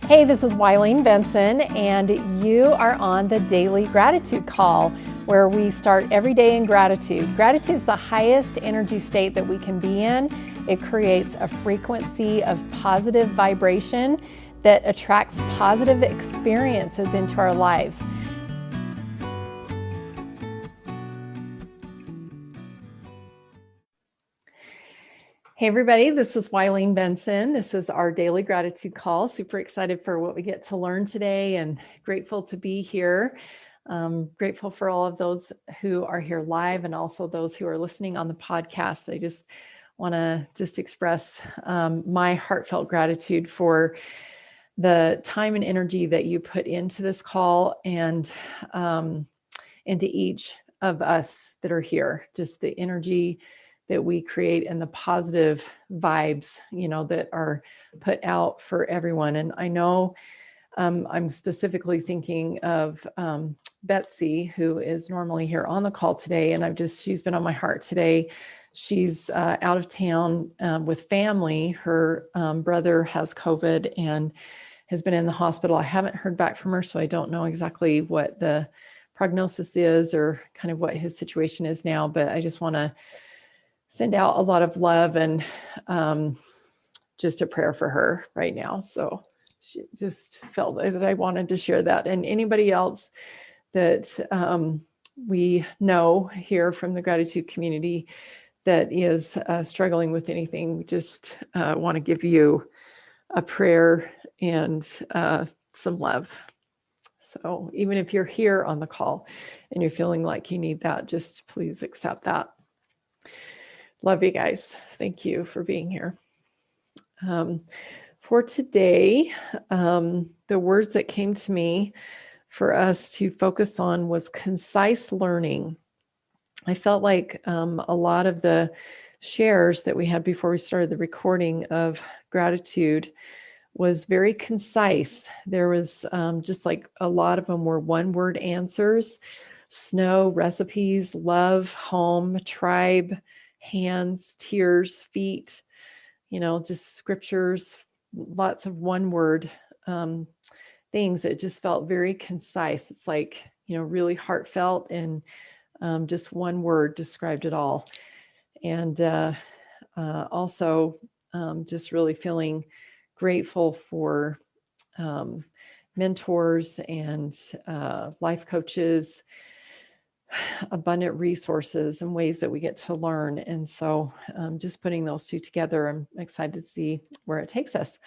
Hey, this is Wileen Benson, and you are on the Daily Gratitude Call, where we start every day in gratitude. Gratitude is the highest energy state that we can be in. It creates a frequency of positive vibration that attracts positive experiences into our lives. Hey everybody, this is Wileen Benson. This is our Daily Gratitude Call. Super excited for what we get to learn today and grateful to be here. Grateful for all of those who are here live and also those who are listening on the podcast. I just want to express my heartfelt gratitude for the time and energy that you put into this call and into each of us that are here. Just the energy that we create and the positive vibes, that are put out for everyone. And I know I'm specifically thinking of Betsy, who is normally here on the call today. And she's been on my heart today. She's out of town with family. Her brother has COVID and has been in the hospital. I haven't heard back from her, so I don't know exactly what the prognosis is or kind of what his situation is now, but I just want to send out a lot of love and just a prayer for her right now. So she just felt that I wanted to share that. And anybody else that we know here from the gratitude community that is struggling with anything, we just want to give you a prayer and some love. So even if you're here on the call and you're feeling like you need that, just please accept that. Love you guys. Thank you for being here. For today, the words that came to me for us to focus on was concise learning. I felt like a lot of the shares that we had before we started the recording of gratitude was very concise. There was just like a lot of them were one-word answers: snow, recipes, love, home, tribe, hands, tears, feet, just scriptures, lots of one-word things that just felt very concise. It's like, really heartfelt, and just one word described it all. And also just really feeling grateful for mentors and life coaches, abundant resources and ways that we get to learn. And so just putting those two together, I'm excited to see where it takes us.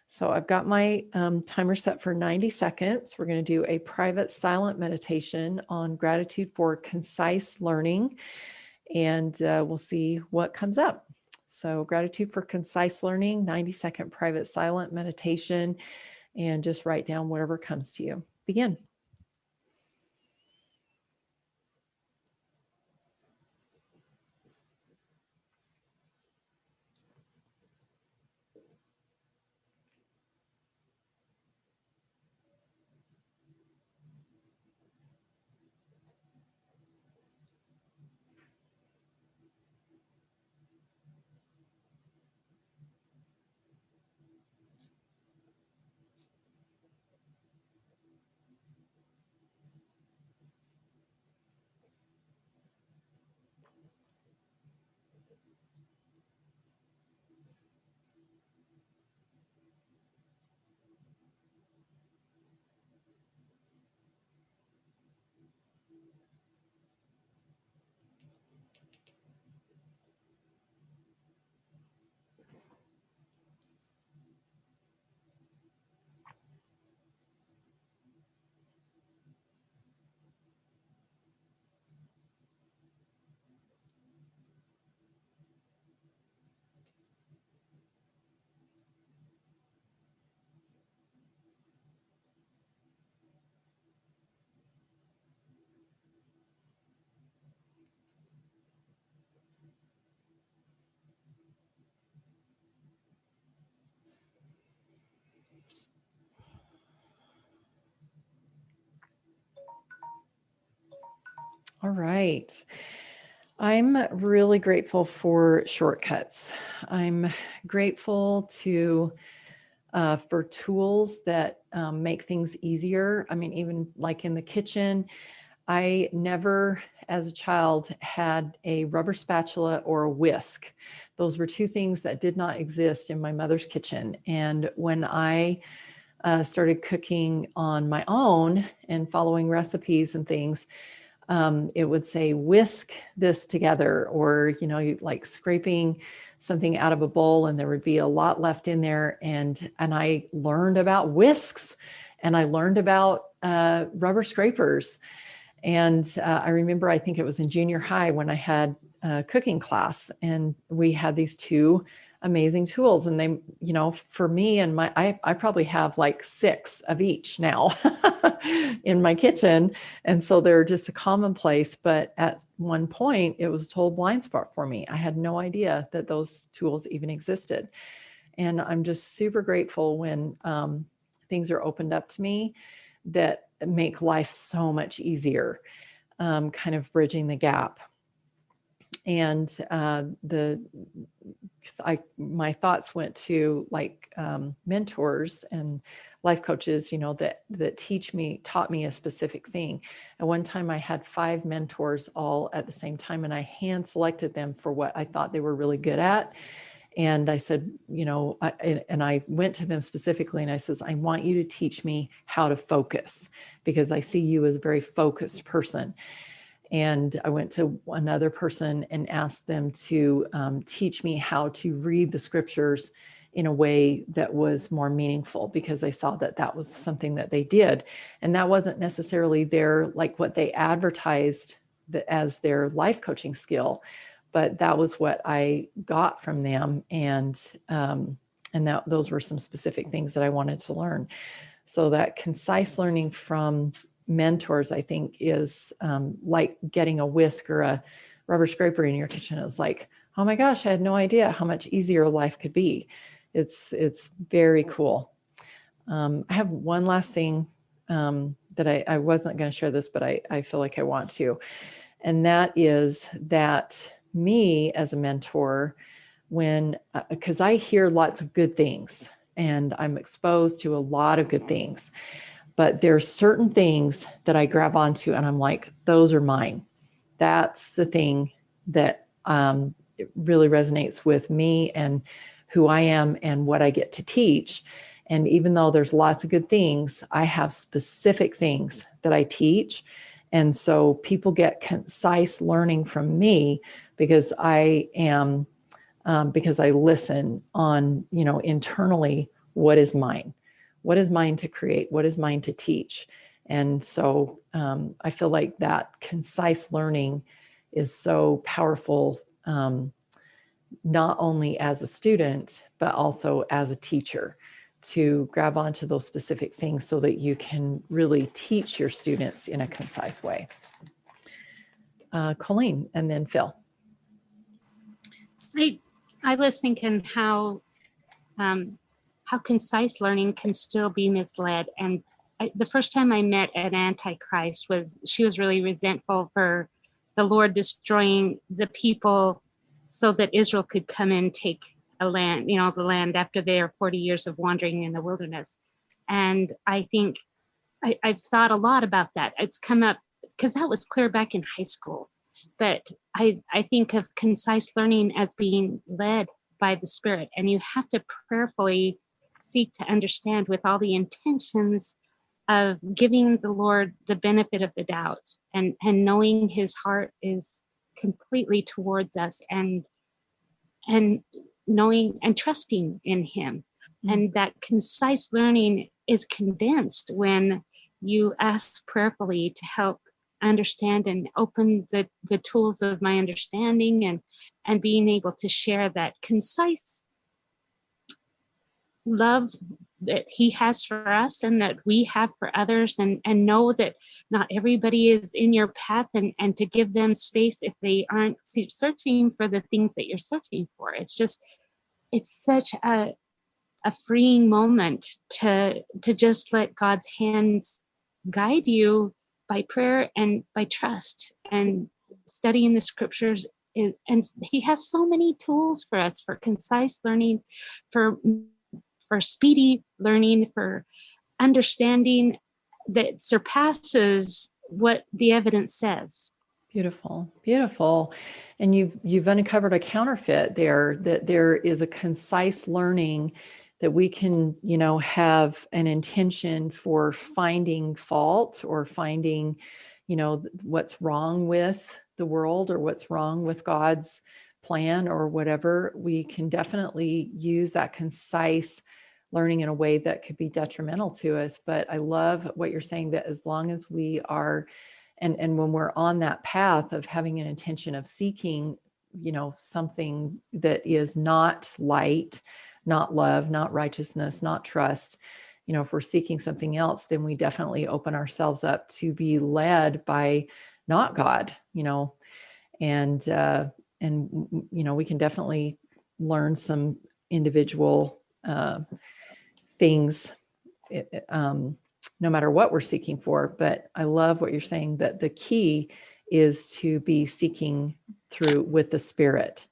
So I've got my timer set for 90 seconds. We're going to do a private silent meditation on gratitude for concise learning, and we'll see what comes up. So gratitude for concise learning, 90-second private silent meditation, and just write down whatever comes to you. Begin. All right. I'm really grateful for shortcuts. I'm grateful to for tools that make things easier. I mean, even like in the kitchen, I never, as a child, had a rubber spatula or a whisk. Those were two things that did not exist in my mother's kitchen. And when I started cooking on my own and following recipes and things, it would say whisk this together, or like scraping something out of a bowl and there would be a lot left in there. And I learned about whisks, and I learned about rubber scrapers. And I remember, I think it was in junior high when I had a cooking class, and we had these two amazing tools. And they, for me and I probably have like 6 of each now in my kitchen. And so they're just a commonplace. But at one point, it was a total blind spot for me. I had no idea that those tools even existed. And I'm just super grateful when things are opened up to me that make life so much easier, kind of bridging the gap. And my thoughts went to like mentors and life coaches, that taught me a specific thing. At one time, I had 5 mentors all at the same time, and I hand selected them for what I thought they were really good at. And I said, and I went to them specifically and I says, I want you to teach me how to focus, because I see you as a very focused person. And I went to another person and asked them to teach me how to read the scriptures in a way that was more meaningful, because I saw that that was something that they did. And that wasn't necessarily like what they advertised as their life coaching skill, but that was what I got from them. And those were some specific things that I wanted to learn. So that concise learning from mentors, I think, is like getting a whisk or a rubber scraper in your kitchen. It's like, oh my gosh, I had no idea how much easier life could be. It's very cool. I have one last thing that I wasn't going to share this, but I feel like I want to. And that is that me as a mentor, because I hear lots of good things and I'm exposed to a lot of good things, but there's certain things that I grab onto and I'm like, those are mine. That's the thing that it really resonates with me and who I am and what I get to teach. And even though there's lots of good things, I have specific things that I teach. And so people get concise learning from me because because I listen on, internally, what is mine? What is mine to create? What is mine to teach? And so I feel like that concise learning is so powerful, not only as a student, but also as a teacher, to grab onto those specific things so that you can really teach your students in a concise way. Colleen, and then Phil. I was thinking how concise learning can still be misled. And the first time I met an Antichrist she was really resentful for the Lord destroying the people so that Israel could come and take a land, the land after their 40 years of wandering in the wilderness. And I think I've thought a lot about that. It's come up because that was clear back in high school. But I think of concise learning as being led by the Spirit, and you have to prayerfully seek to understand with all the intentions of giving the Lord the benefit of the doubt and knowing his heart is completely towards us and knowing and trusting in him. Mm-hmm. And that concise learning is condensed when you ask prayerfully to help understand and open the tools of my understanding and being able to share that concise love that he has for us and that we have for others, and know that not everybody is in your path, and to give them space if they aren't searching for the things that you're searching for. It's such a freeing moment to just let God's hands guide you by prayer and by trust and studying the scriptures. And he has so many tools for us for concise learning, for for speedy learning, for understanding that surpasses what the evidence says. Beautiful, beautiful. And you've uncovered a counterfeit there, that there is a concise learning that we can, have an intention for finding fault or finding, what's wrong with the world or what's wrong with God's plan or whatever. We can definitely use that concise learning in a way that could be detrimental to us. But I love what you're saying, that as long as we are, and when we're on that path of having an intention of seeking, something that is not light, not love, not righteousness, not trust, if we're seeking something else, then we definitely open ourselves up to be led by not God, and we can definitely learn some individual things, no matter what we're seeking for. But I love what you're saying, that the key is to be seeking through with the Spirit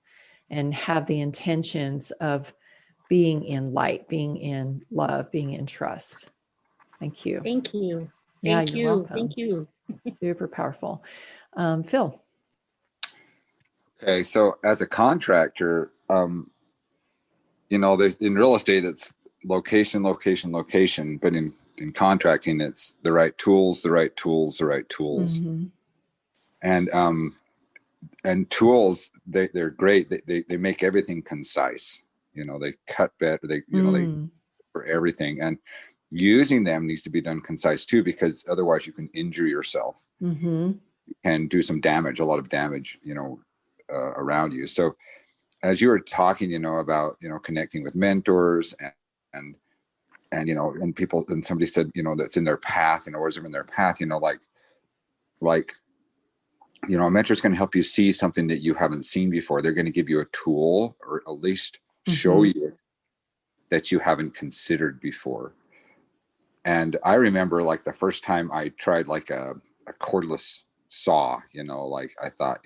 and have the intentions of being in light, being in love, being in trust. Thank you. Thank you. Yeah, Thank you're you. welcome. Thank you. Super powerful. Phil. Okay, so as a contractor, there's, in real estate, it's location, location, location, but in contracting, it's the right tools, the right tools, the right tools. Mm-hmm. And tools, they're great. They make everything concise. They cut better. They for everything, and using them needs to be done concise too, because otherwise you can injure yourself. Mm-hmm. You can do some damage, a lot of damage, around you. So as you were talking, about, connecting with mentors and and people, and somebody said, that's in their path, or is it in their path, like a mentor's going to help you see something that you haven't seen before. They're going to give you a tool, or at least show you that you haven't considered before. And I remember, like, the first time I tried like a cordless saw, like, I thought,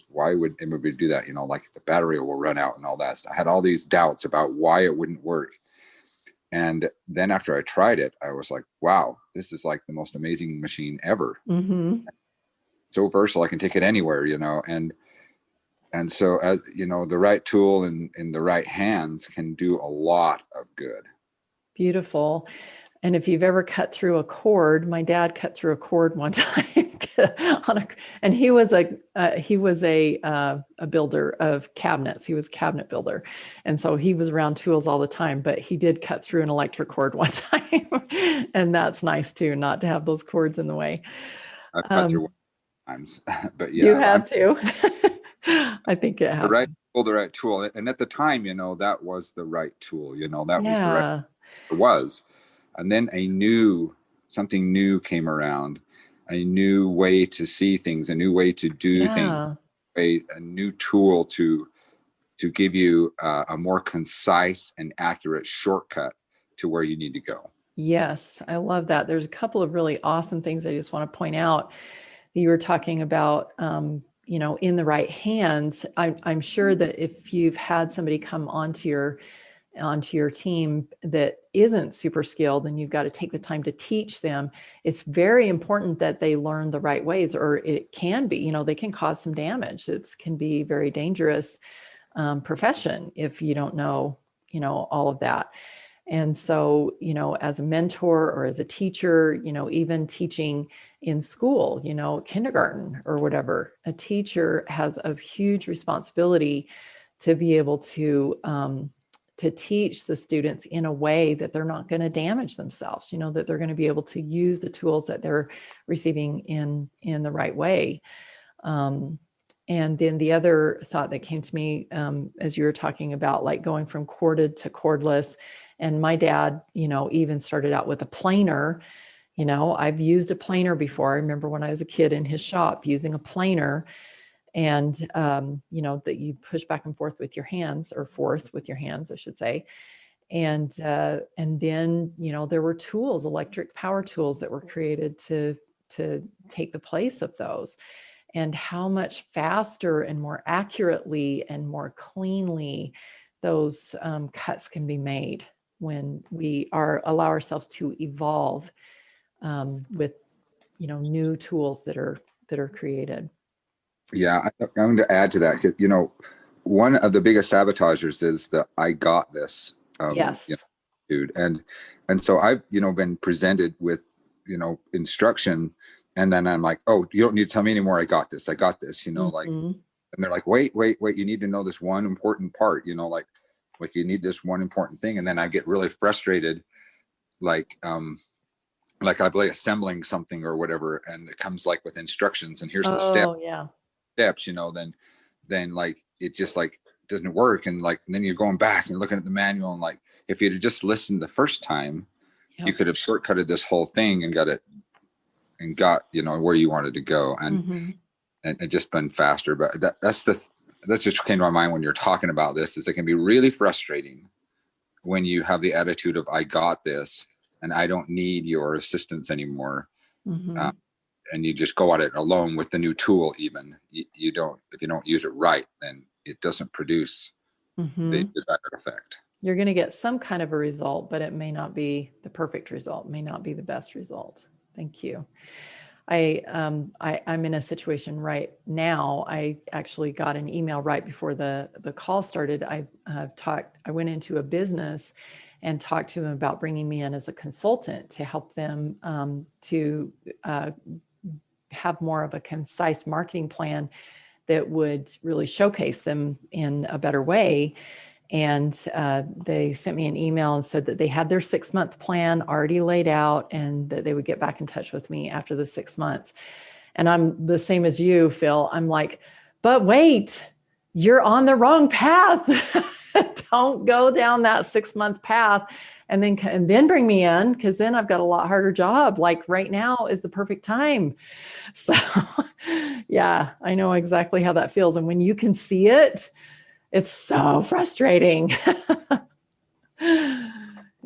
why would anybody do that? Like, the battery will run out and all that. So I had all these doubts about why it wouldn't work. And then after I tried it, I was like, wow, this is like the most amazing machine ever. Mm-hmm. So versatile, I can take it anywhere, and so, as the right tool in the right hands can do a lot of good. Beautiful. And if you've ever cut through a cord, my dad cut through a cord one time and he was a builder of cabinets. He was a cabinet builder. And so he was around tools all the time, but he did cut through an electric cord one time. And that's nice too, not to have those cords in the way. I've cut through times, but yeah. You have to. I think it happened. The right tool. And at the time, that was the right tool, that was the right, it was. And then something new came around, a new way to see things, a new way to do things, a new tool to give you a more concise and accurate shortcut to where you need to go. Yes, I love that. There's a couple of really awesome things I just want to point out that you were talking about, in the right hands. I'm sure that if you've had somebody come onto your team that isn't super skilled, and you've got to take the time to teach them, it's very important that they learn the right ways, or it can be, they can cause some damage. It can be very dangerous profession if you don't know, all of that. And so, as a mentor or as a teacher, even teaching in school, kindergarten or whatever, a teacher has a huge responsibility to be able to teach the students in a way that they're not going to damage themselves, that they're going to be able to use the tools that they're receiving in the right way. And then the other thought that came to me as you were talking about, like, going from corded to cordless. And my dad, even started out with a planer. I've used a planer before. I remember when I was a kid in his shop using a planer, and, that you push back and forth with your hands, or forth with your hands, I should say. And then, there were tools, electric power tools, that were created to take the place of those. And how much faster and more accurately and more cleanly those cuts can be made, when we allow ourselves to evolve with, new tools that are created. Yeah, I'm going to add to that. One of the biggest sabotagers is the "I got this" Yes. dude, and so I've been presented with instruction, and then I'm like, oh, you don't need to tell me anymore. I got this. Like, and they're like, wait, you need to know this one important part. Like you need this one important thing, and then I get really frustrated, like I'll be assembling something or whatever, and it comes like with instructions, and here's the Oh, yeah. steps, then like it just like doesn't work, and then you're going back and looking at the manual, and like if you'd have just listened the first time, you could have shortcutted this whole thing and got where you wanted to go, and just been faster. But that's just came to my mind when you're talking about this, is it can be really frustrating when you have the attitude of "I got this" and I don't need your assistance anymore. And you just go at it alone with the new tool. Even if you don't use it right, then it doesn't produce the desired effect. You're going to get some kind of a result, but it may not be the perfect result, may not be the best result. Thank you. I'm in a situation right now. I actually got an email right before the call started. I went into a business and talked to them about bringing me in as a consultant to help them to have more of a concise marketing plan that would really showcase them in a better way. And they sent me an email and said that they had their 6-month plan already laid out, and that they would get back in touch with me after the 6 months. And I'm the same as you, Phil. I'm like, but wait, you're on the wrong path. Don't go down that 6-month path and then bring me in, because then I've got a lot harder job. Like right now is the perfect time. So yeah, I know exactly how that feels. And when you can see it, it's so frustrating.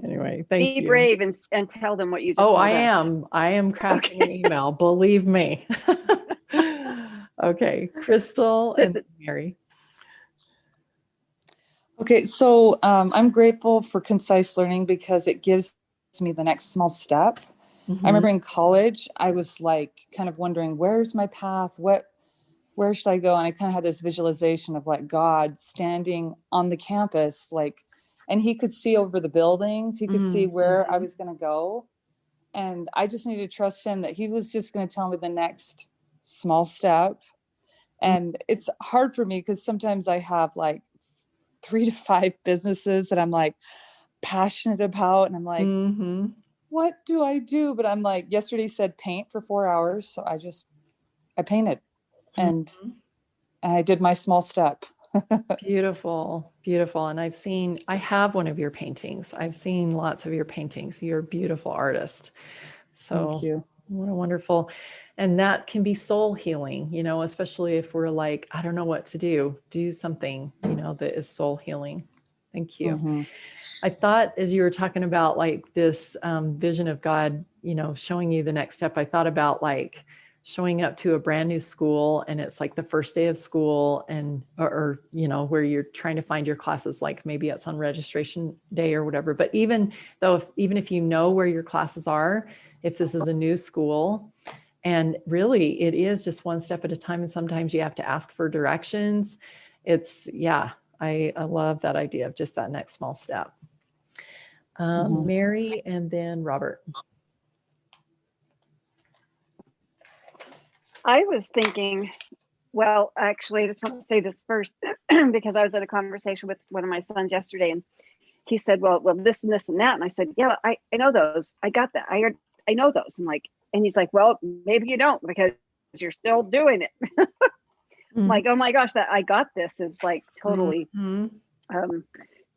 Anyway, thank you. Be brave and tell them what you just told us. I am crafting an email, believe me. Okay, Crystal and Mary. Okay, so I'm grateful for concise learning because it gives me the next small step. I remember in college, I was like kind of wondering, where's my path? Where should I go? And I kind of had this visualization of like God standing on the campus, and he could see over the buildings. He could see where I was going to go. And I just needed to trust him that he was just going to tell me the next small step. And it's hard for me because sometimes I have like 3 to 5 businesses that I'm like passionate about. And I'm like, what do I do? But I'm like, yesterday said paint for 4 hours. So I painted and I did my small step. Beautiful, beautiful. And I have one of your paintings. I've seen lots of your paintings. You're a beautiful artist. So Thank you. what a wonderful, and that can be soul healing, especially if we're like, I don't know what to do something, that is soul healing. Thank you. I thought as you were talking about like this vision of God, showing you the next step, I thought about like showing up to a brand new school, and it's like the first day of school, and or where you're trying to find your classes, like maybe it's on registration day or whatever. But even if you know where your classes are, if this is a new school, and really it is just one step at a time, and sometimes you have to ask for directions. I love that idea of just that next small step. Mary and then Robert. I was thinking, well, actually, I just want to say this first because I was at a conversation with one of my sons yesterday, and he said, well, this and this and that. And I said, yeah, I know those. I got that. I know those. And he's like, well, maybe you don't because you're still doing it. I'm like, oh my gosh, that I got this is like totally,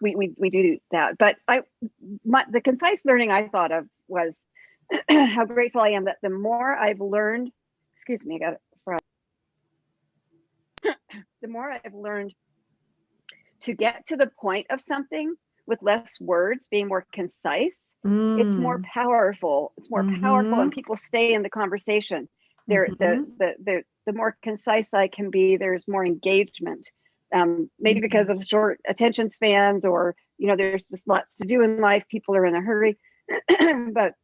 we do that. But the concise learning I thought of was how grateful I am that the more I've learned, excuse me, I got it from. The more I've learned to get to the point of something with less words, being more concise, it's more powerful. It's more powerful, and people stay in the conversation. The more concise I can be, there's more engagement. maybe because of short attention spans, or, there's just lots to do in life. People are in a hurry. but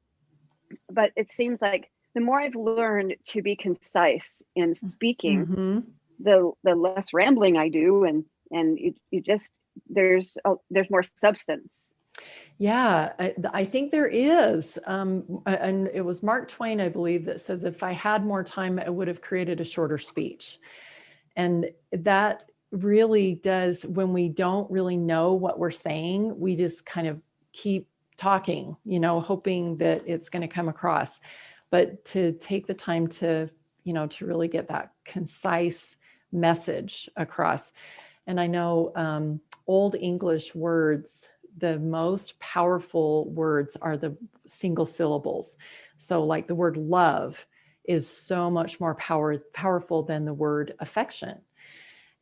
it seems like the more I've learned to be concise in speaking, the less rambling I do, and you just, there's more substance. Yeah, I think there is. And it was Mark Twain, I believe, that says, if I had more time, I would have created a shorter speech. And that really does, when we don't really know what we're saying, we just kind of keep talking, hoping that it's going to come across. But to take the time to, to really get that concise message across. And I know Old English words, the most powerful words are the single syllables. So like the word love is so much more powerful than the word affection.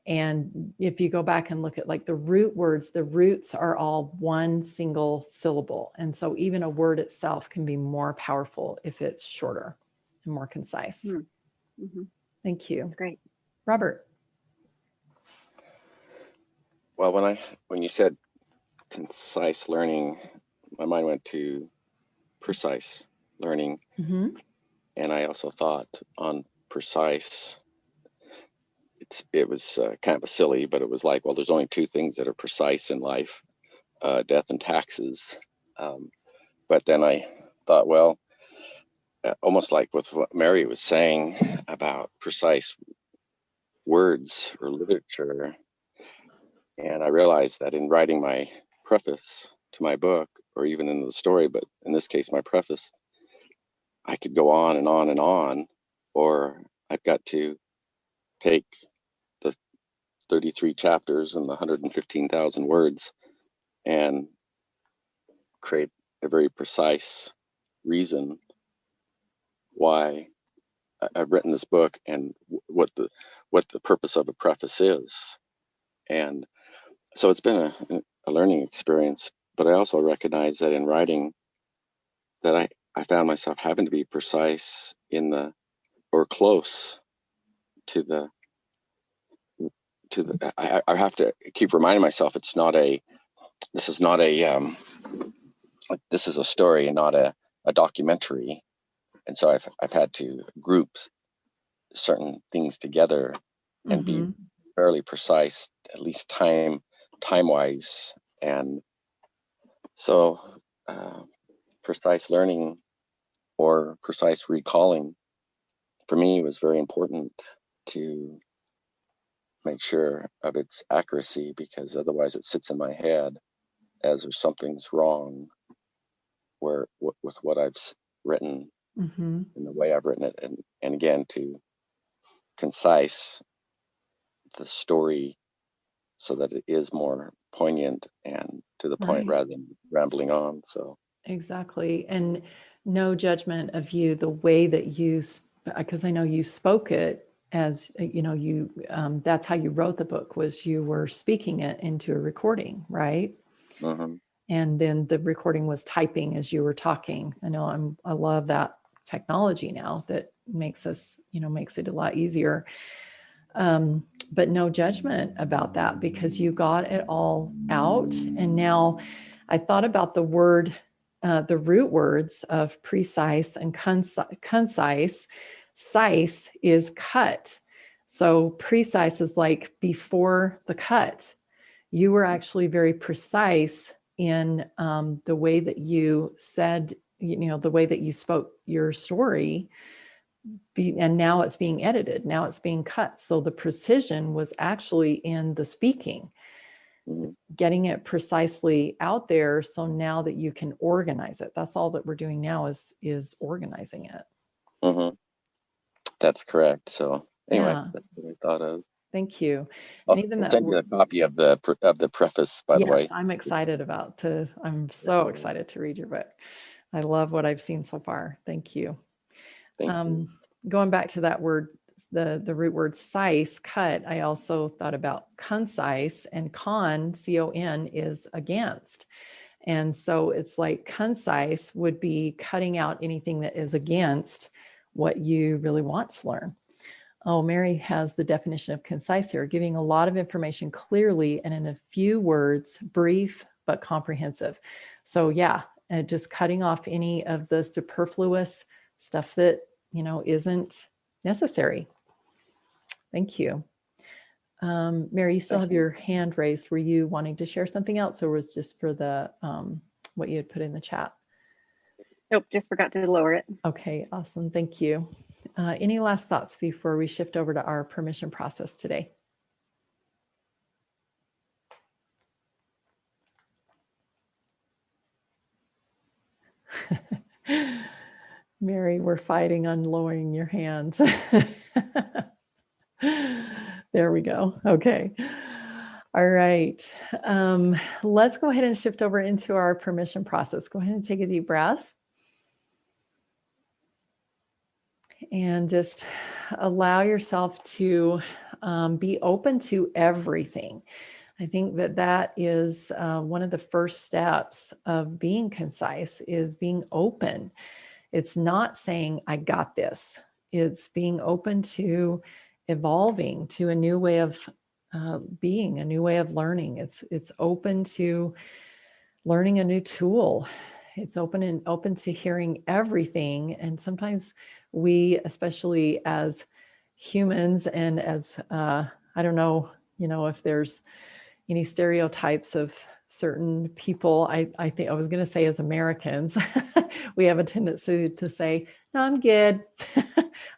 And if you go back and look at like the root words, the roots are all one single syllable. And so even a word itself can be more powerful if it's shorter and more concise. Mm-hmm. Thank you. That's great. Robert. Well, when you said concise learning, my mind went to precise learning. And I also thought on precise, it was kind of a silly, but it was like, well, there's only two things that are precise in life, death and taxes. But then I thought, well, almost like with what Mary was saying about precise words or literature. And I realized that in writing my preface to my book, or even in the story, but in this case, my preface, I could go on and on and on, or I've got to take the 33 chapters and the 115,000 words and create a very precise reason why I've written this book and what the purpose of a preface is. And so it's been a learning experience, but I also recognize that in writing that I found myself having to be precise or close to the I have to keep reminding myself this is a story and not a documentary. And so I've had to group certain things together and be fairly precise, at least time wise. And so precise learning or precise recalling for me was very important to make sure of its accuracy, because otherwise it sits in my head as if something's wrong with what I've written in the way I've written it. And again, to concise the story so that it is more poignant and to the point rather than rambling on. So exactly. And no judgment of you, the way that you, because I know you spoke it as, that's how you wrote the book, was you were speaking it into a recording, right? And then the recording was typing as you were talking. I love that technology now that makes it a lot easier. But no judgment about that, because you got it all out. And now I thought about the root words of precise and concise. Sice is cut. So precise is like before the cut. You were actually very precise in the way that you said, the way that you spoke your story. And now it's being edited. Now it's being cut. So the precision was actually in the speaking, getting it precisely out there. So now that you can organize it, that's all that we're doing now is organizing it. That's correct. So anyway, that's what I thought of. Thank you. I'll send you a copy of the preface, by the way. Yes, I'm so excited to read your book. I love what I've seen so far. Thank you. Thank you. Going back to that word, the root word sice, cut, I also thought about concise, and C-O-N is against. And so it's like concise would be cutting out anything that is against what you really want to learn. Oh, Mary has the definition of concise here, giving a lot of information clearly and in a few words, brief but comprehensive. So yeah, just cutting off any of the superfluous stuff that, isn't necessary. Thank you. Mary, you still have your hand raised. Were you wanting to share something else, or was just for the what you had put in the chat? Nope, just forgot to lower it. Okay, awesome. Thank you. Any last thoughts before we shift over to our permission process today? Mary, we're fighting on lowering your hands. There we go. Okay. All right. Let's go ahead and shift over into our permission process. Go ahead and take a deep breath. And just allow yourself to be open to everything. I think that is one of the first steps of being concise, is being open. It's not saying, I got this. It's being open to evolving to a new way of being, a new way of learning. It's open to learning a new tool. It's open to hearing everything. And sometimes we, especially as humans and as, I don't know, if there's any stereotypes of certain people, I think I was going to say as Americans, we have a tendency to say, no, I'm good.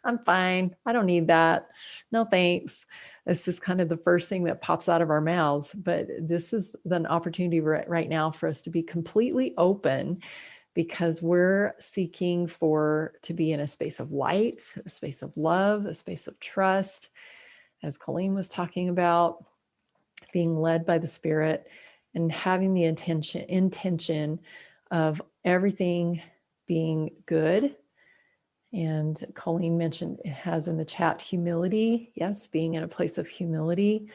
I'm fine. I don't need that. No, thanks. It's just kind of the first thing that pops out of our mouths. But this is an opportunity right now for us to be completely open, because we're seeking to be in a space of light, a space of love, a space of trust, as Colleen was talking about, being led by the Spirit and having the intention of everything being good. And Colleen mentioned, it has in the chat, humility. Yes, being in a place of humility,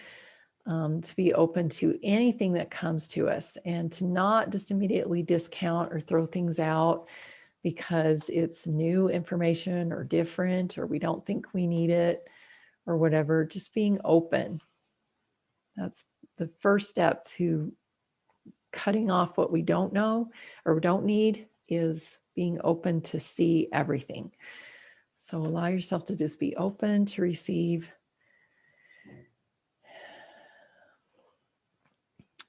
to be open to anything that comes to us, and to not just immediately discount or throw things out because it's new information or different, or we don't think we need it or whatever. Just being open. That's the first step to cutting off what we don't know or don't need, is being open to see everything. So allow yourself to just be open to receive.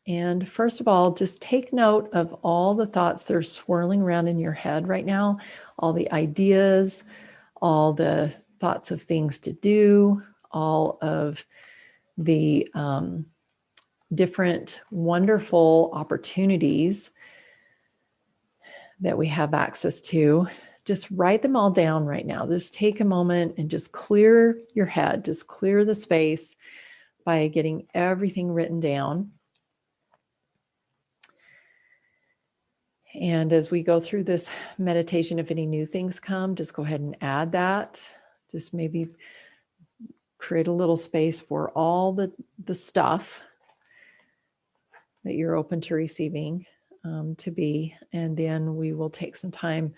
And first of all, just take note of all the thoughts that are swirling around in your head right now, all the ideas, all the thoughts of things to do, all of the different wonderful opportunities that we have access to. Just write them all down right now. Just take a moment and just clear your head, just clear the space by getting everything written down. And as we go through this meditation, if any new things come, just go ahead and add that. Just maybe create a little space for all the stuff that you're open to receiving to be. And then we will take some time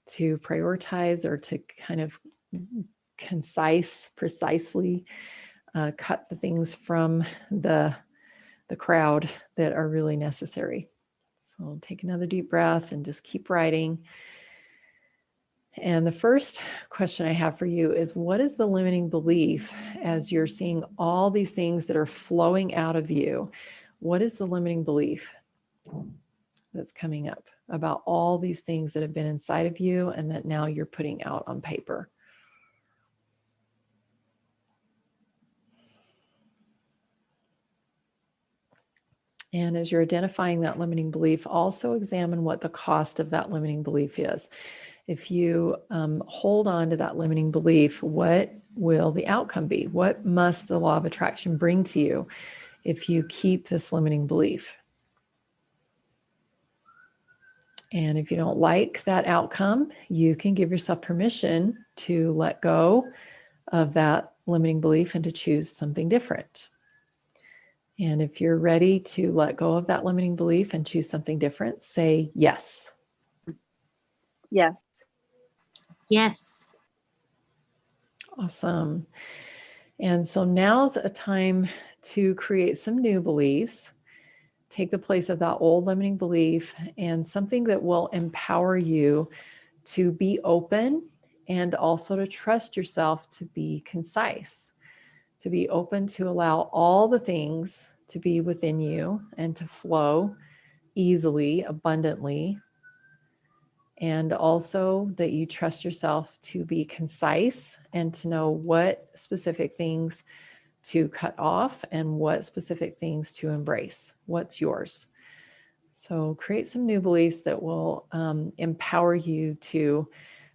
to prioritize, or to kind of precisely cut the things from the crowd that are really necessary. So take another deep breath and just keep writing. And the first question I have for you is, what is the limiting belief as you're seeing all these things that are flowing out of you? What is the limiting belief that's coming up about all these things that have been inside of you and that now you're putting out on paper? And as you're identifying that limiting belief, also examine what the cost of that limiting belief is. If you hold on to that limiting belief, what will the outcome be? What must the law of attraction bring to you if you keep this limiting belief? And if you don't like that outcome, you can give yourself permission to let go of that limiting belief and to choose something different. And if you're ready to let go of that limiting belief and choose something different, say yes. Yes. Yes. Awesome. And so now's a time to create some new beliefs. Take the place of that old limiting belief and something that will empower you to be open and also to trust yourself to be concise, to be open to allow all the things to be within you and to flow easily, abundantly. And also that you trust yourself to be concise and to know what specific things to cut off and what specific things to embrace. What's yours? So create some new beliefs that will empower you to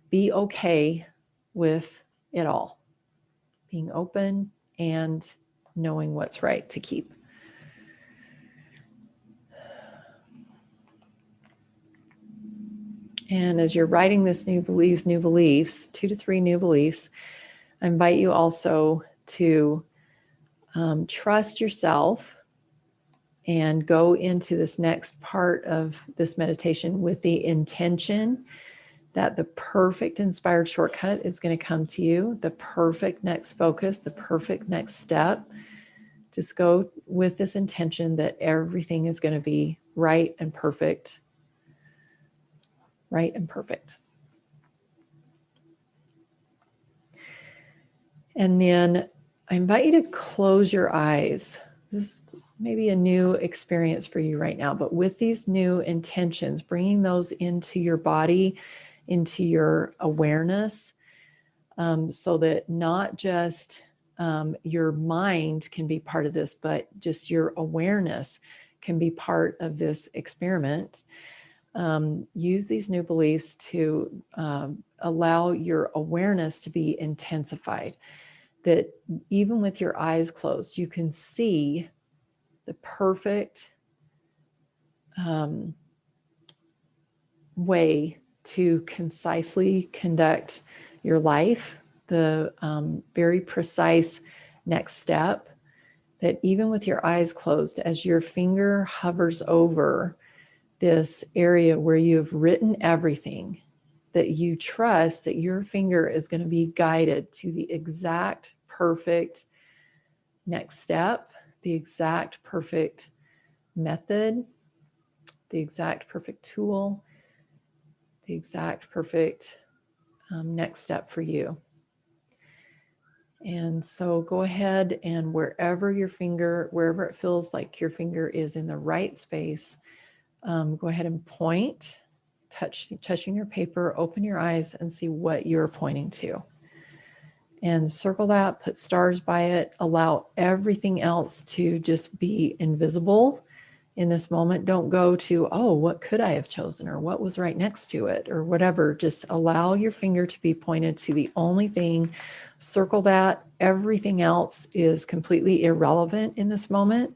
be okay with it all, being open and knowing what's right to keep. And as you're writing this new beliefs, 2 to 3 new beliefs, I invite you also to trust yourself and go into this next part of this meditation with the intention that the perfect inspired shortcut is going to come to you, the perfect next focus, the perfect next step. Just go with this intention that everything is going to be right and perfect. Right and perfect. And then I invite you to close your eyes. This is maybe a new experience for you right now, but with these new intentions, bringing those into your body, into your awareness, so that not just your mind can be part of this, but just your awareness can be part of this experiment. Use these new beliefs to allow your awareness to be intensified. That even with your eyes closed, you can see the perfect way to concisely conduct your life, the very precise next step, that even with your eyes closed, as your finger hovers over this area where you have written everything, that you trust that your finger is going to be guided to the exact perfect next step, the exact perfect method, the exact perfect tool, the exact perfect next step for you. And so go ahead and wherever it feels like your finger is in the right space, go ahead and point, touching your paper, open your eyes and see what you're pointing to. And circle that, put stars by it, allow everything else to just be invisible in this moment. Don't go to, oh, what could I have chosen, or what was right next to it, or whatever. Just allow your finger to be pointed to the only thing. Circle that. Everything else is completely irrelevant in this moment.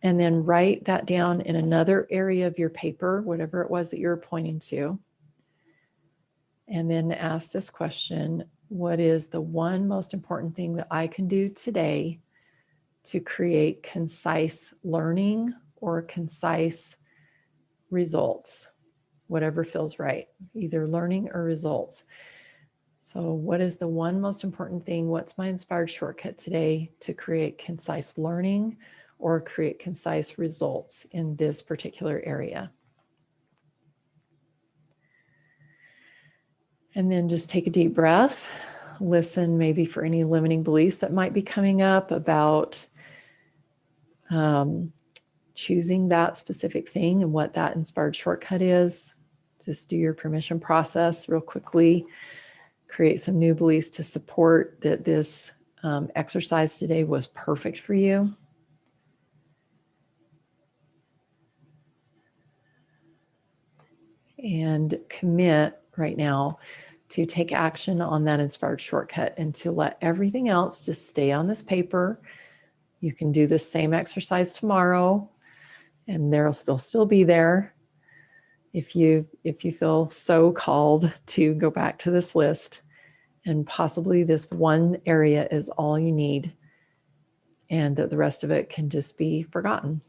And then write that down in another area of your paper, whatever it was that you're pointing to. And then ask this question: what is the one most important thing that I can do today to create concise learning or concise results? Whatever feels right, either learning or results. So what is the one most important thing? What's my inspired shortcut today to create concise learning or create concise results in this particular area? And then just take a deep breath. Listen maybe for any limiting beliefs that might be coming up about choosing that specific thing and what that inspired shortcut is. Just do your permission process real quickly. Create some new beliefs to support that this exercise today was perfect for you. And commit right now to take action on that inspired shortcut and to let everything else just stay on this paper. You can do this same exercise tomorrow and they'll still be there. If you feel so called to go back to this list, and possibly this one area is all you need and that the rest of it can just be forgotten.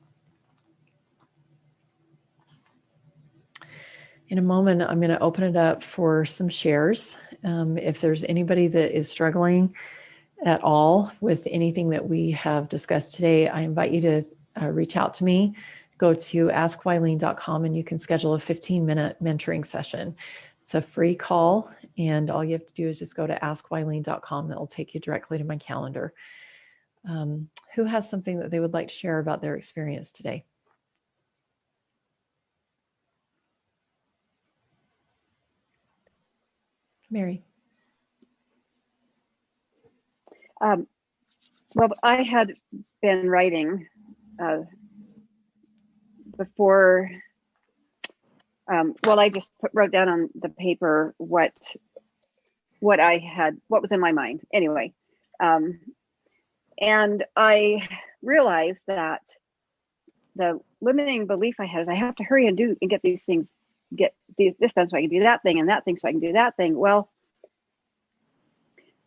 In a moment, I'm going to open it up for some shares. If there's anybody that is struggling at all with anything that we have discussed today, I invite you to reach out to me. Go to askwileen.com and you can schedule a 15-minute mentoring session. It's a free call, and all you have to do is just go to askwileen.com. That will take you directly to my calendar. Who has something that they would like to share about their experience today? Mary. Well, I had been writing before. Well, I just wrote down on the paper what was in my mind anyway. And I realized that the limiting belief I had is I have to hurry and get these things, this done so I can do that thing, and that thing so I can do that thing. Well,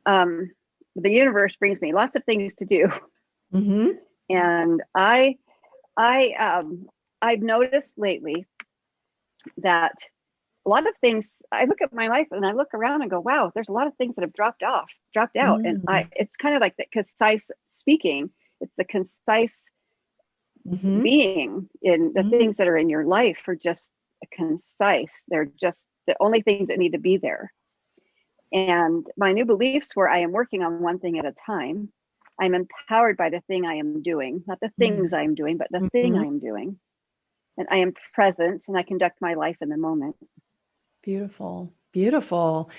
the universe brings me lots of things to do. Mm-hmm. And I've noticed lately that a lot of things, I look at my life and I look around and go, wow, there's a lot of things that have dropped out. And it's kind of like the concise speaking. It's the concise being in the things that are in your life are just concise. They're just the only things that need to be there. And my new beliefs where I am working on one thing at a time. I'm empowered by the thing I am doing, not the things I am doing, but the thing I am doing. And I am present and I conduct my life in the moment. Beautiful, beautiful.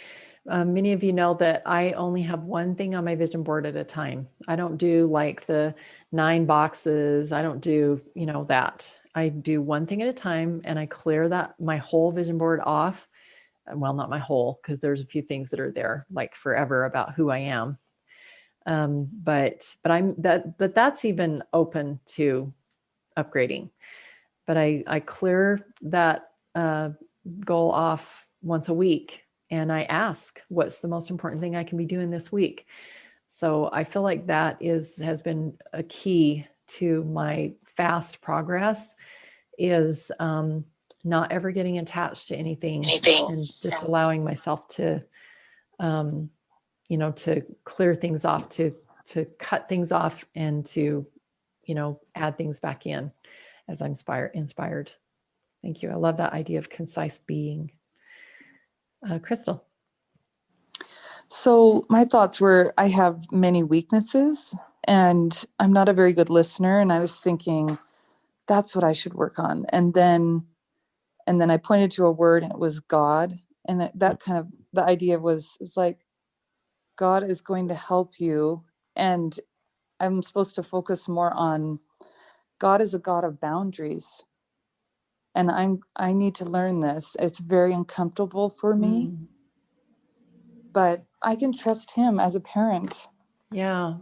Many of you know that I only have one thing on my vision board at a time. I don't do like the 9 boxes. I don't do, that. I do one thing at a time, and I clear my whole vision board off. Well, not my whole, because there's a few things that are there like forever about who I am. But that's even open to upgrading. But I clear that goal off once a week, and I ask, what's the most important thing I can be doing this week? So I feel like that has been a key to my fast progress, is not ever getting attached to anything and just allowing myself to, to clear things off, to cut things off, and to, add things back in as I'm inspired. Thank you. I love that idea of concise being. Crystal. So my thoughts were, I have many weaknesses and I'm not a very good listener. And I was thinking, that's what I should work on. And then I pointed to a word, and it was God. And that kind of, the idea was, it's like, God is going to help you. And I'm supposed to focus more on God is a God of boundaries. And I need to learn this. It's very uncomfortable for me, but I can trust him as a parent. Yeah.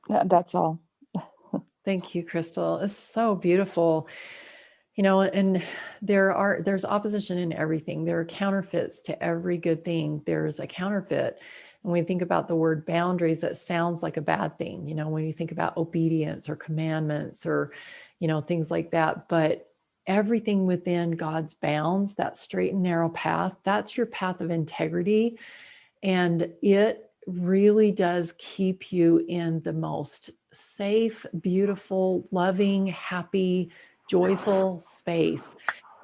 That's all. Thank you, Crystal. It's so beautiful. And there's opposition in everything. There are counterfeits to every good thing. There's a counterfeit. When we think about the word boundaries, that sounds like a bad thing, when you think about obedience or commandments or, things like that. But everything within God's bounds, that straight and narrow path, that's your path of integrity. And it really does keep you in the most safe, beautiful, loving, happy, joyful space.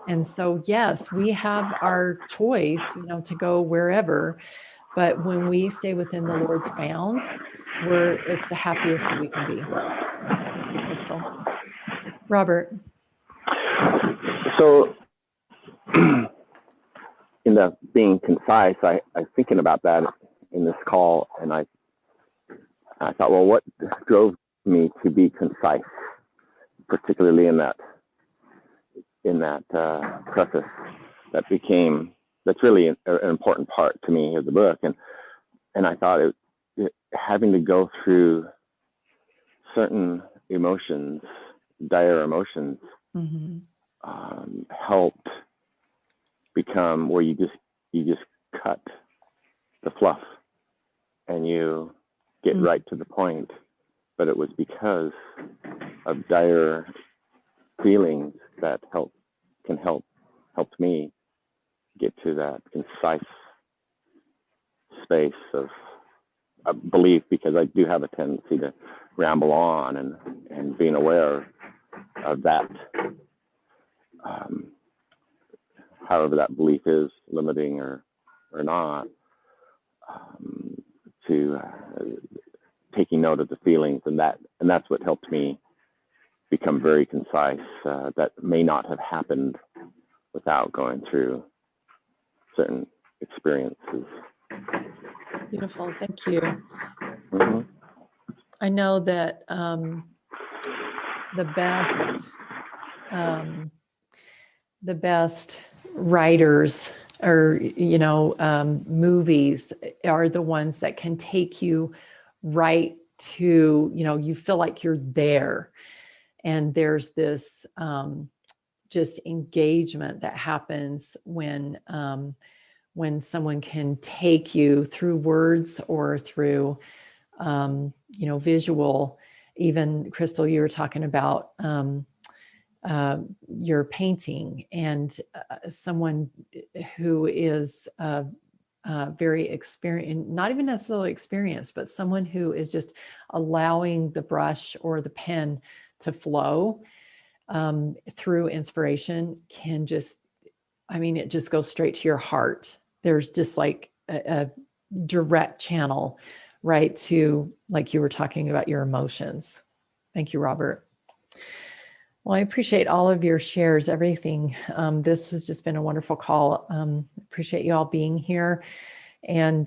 And so, yes, we have our choice, to go wherever. But when we stay within the Lord's bounds, it's the happiest that we can be. Thank you, Crystal. Robert. So, in the being concise, I was thinking about that in this call, and I thought, well, what drove me to be concise, particularly in that preface that's really an important part to me of the book, and I thought it having to go through certain emotions, dire emotions, helped become where you just cut the fluff and you get right to the point. But it was because of dire feelings that helped can helped me get to that concise space of belief, because I do have a tendency to ramble on, and being aware of that, however that belief is limiting or not, to taking note of the feelings, and that's what helped me become very concise. That may not have happened without going through certain experiences. Beautiful. Thank you. Mm-hmm. I know that the best writers or movies are the ones that can take you right to, you feel like you're there, and there's this just engagement that happens when someone can take you through words or through visual. Even Crystal, you were talking about your painting, and someone who is very experienced, not even necessarily experienced, but someone who is just allowing the brush or the pen to flow through inspiration can just, it just goes straight to your heart. There's just like a direct channel right to, like you were talking about, your emotions. Thank you, Robert. Well, I appreciate all of your shares, everything. This has just been a wonderful call. Appreciate you all being here. And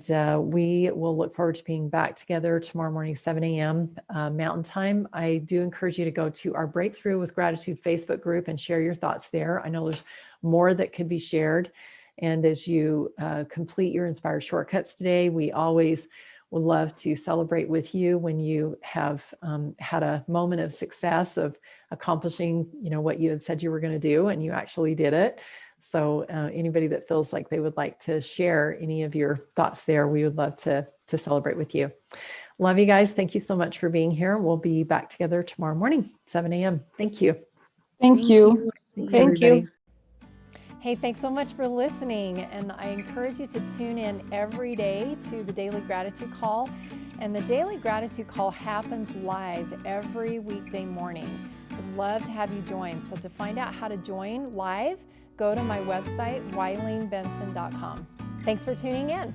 we will look forward to being back together tomorrow morning, 7 a.m. Mountain Time. I do encourage you to go to our Breakthrough with Gratitude Facebook group and share your thoughts there. I know there's more that could be shared. And as you complete your Inspired Shortcuts today, we always would love to celebrate with you when you have had a moment of success of accomplishing, what you had said you were going to do, and you actually did it. So anybody that feels like they would like to share any of your thoughts there, we would love to celebrate with you. Love you guys. Thank you so much for being here. We'll be back together tomorrow morning, 7 a.m. Thank you. Thank you. Thank you. Hey, thanks so much for listening. And I encourage you to tune in every day to the Daily Gratitude Call. And the Daily Gratitude Call happens live every weekday morning. Would love to have you join. So to find out how to join live, go to my website, WileenBenson.com. Thanks for tuning in.